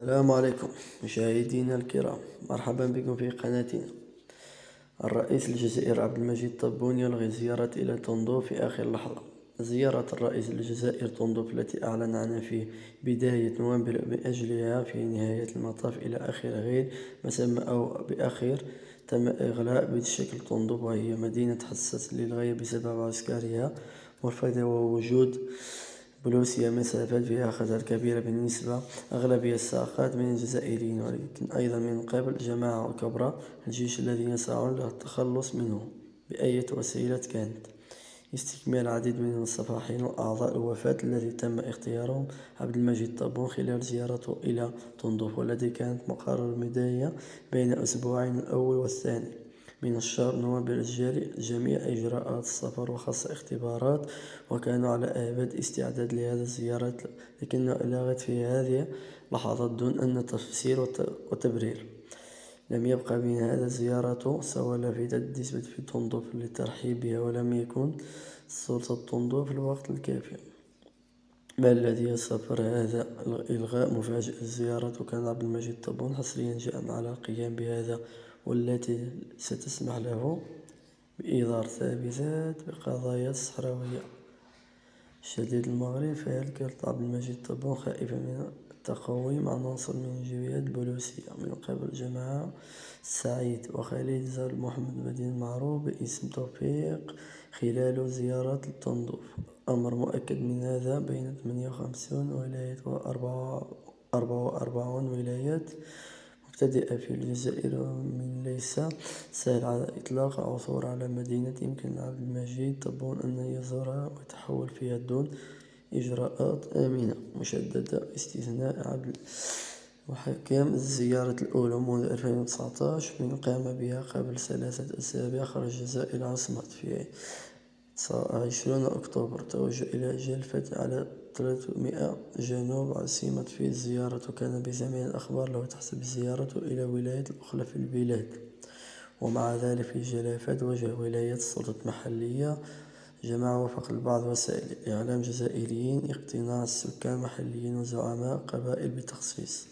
السلام عليكم مشاهدينا الكرام، مرحبا بكم في قناتنا. الرئيس الجزائري عبد المجيد تبون يلغي زيارة إلى طنجة في آخر لحظة. زيارة الرئيس الجزائري طنجة التي أعلن عنها في بداية نوفمبر بأجلها في نهاية المطاف إلى آخر غير مسمى أو بأخير تم إغلاق بشكل طنجة، وهي مدينة حساسة للغاية بسبب عسكرها مرفضة ووجود بوليسية مسافات فيها خطر كبيرة بالنسبة أغلبية السائقات من الجزائريين، ولكن أيضا من قبل جماعة كبرى الجيش الذين يسعون للتخلص منه بأية وسيلة كانت. استكمال العديد من الصفاحين وأعضاء الوفد الذي تم اختيارهم عبد المجيد تبون خلال زيارته إلى طنجة، والتي كانت مقرر البداية بين أسبوعين الأول والثاني من الشهر نوفمبر الجاري. جميع إجراءات السفر وخاصة اختبارات، وكانوا على أبد استعداد لهذه الزيارة، لكنها ألغت في هذه اللحظات دون أن تفسير وتبرير. لم يبقى من هذا الزيارة سوى لافتة نسبة في طنجة للترحيب بها، ولم يكن سلطة طنجة في الوقت الكافي. ما الذي سبب هذا الإلغاء مفاجئ الزيارة؟ كان عبد المجيد تبون حصريا جاء على القيام بهذا، والتي ستسمح له بإظهار ثابتات بقضايا الصحراوية شديد المغرب. فهل كان عبد المجيد تبون خائفا من تقويم عناصر من الجبهات البوليسية من قبل جماعة سعيد وخليل زال محمد مدين معروف باسم توفيق خلال زيارة طنجة؟ أمر مؤكد من هذا بين 58 ولاية و44 ولايات مبتدئة في الجزائر، ومن ليس سهل على الإطلاق العثور على مدينة يمكن عبد المجيد تبون أن يزورها ويتحول فيها دون إجراءات آمنة مشددة، استثناء عبد وحكام الزيارة الأولى منذ 2019 من قام بها قبل 3 أسابيع خارج الجزائر العاصمة في 20 أكتوبر. توجه إلى جلفة على 300 جنوب عاصمة في الزيارة، وكان بجميع الأخبار له تحسب الزيارة إلى ولايات أخرى في البلاد. ومع ذلك في جلافة وجه ولايات السلطة المحلية جمع وفق بعض وسائل الإعلام الجزائريين اقتناع السكان المحليين وزعماء قبائل بتخصيص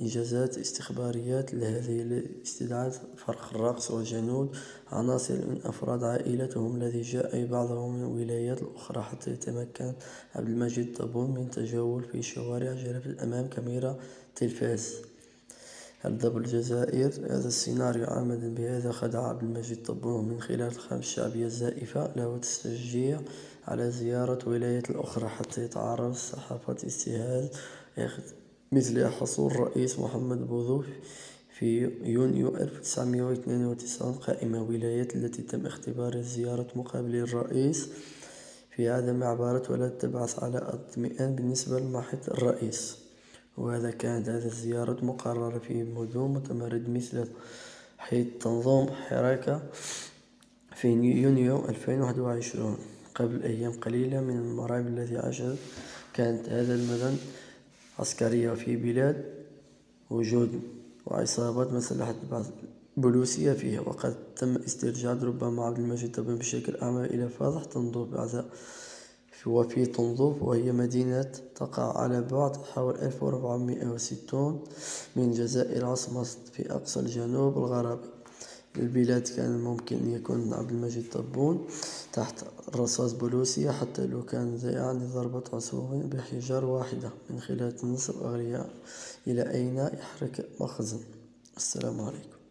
إنجازات استخباريات لهذه لاستدعاء فرق الرقص وجنود عناصر من أفراد عائلتهم الذي جاء بعضهم من الولايات الأخرى، حتى يتمكن عبد المجيد تبون من تجول في شوارع جلفة أمام كاميرا تلفاز. هدد الجزائر هذا السيناريو عمدا بهذا خدع عبد المجيد تبون من خلال الخامة الشعبية الزائفة له تشجيع على زيارة ولايات الأخرى، حتى يتعرض الصحافة استهزاء مثل حصول الرئيس محمد بوذوف في يونيو 1992 قائمة ولايات التي تم اختبار زيارة مقابل الرئيس في عدم عبارة ولا تبعث على اطمئنان بالنسبة لمحيط الرئيس. وهذا كانت هذه الزيارة مقررة في مدن متمرد مثل حي تنظيم حراكة في يونيو 2021. قبل أيام قليلة من المرعب الذي عاشت كانت هذا المدن عسكرية في بلاد وجود وعصابات مسلحة بوليسية فيها، وقد تم استرجاع ربما عبد المجيد تبون بشكل أعمى إلى فاضح طنجة بعد وفي طنجة، وهي مدينة تقع على بعد حوالي 1460 من الجزائر العاصمة في أقصى الجنوب الغربي للبلاد. كان ممكن أن يكون عبد المجيد تبون تحت رصاص بوليسية حتى لو كان يعني ضربة عصفور بحجر واحدة من خلال تنصب أغرياء إلى أين يحرق مخزن. السلام عليكم.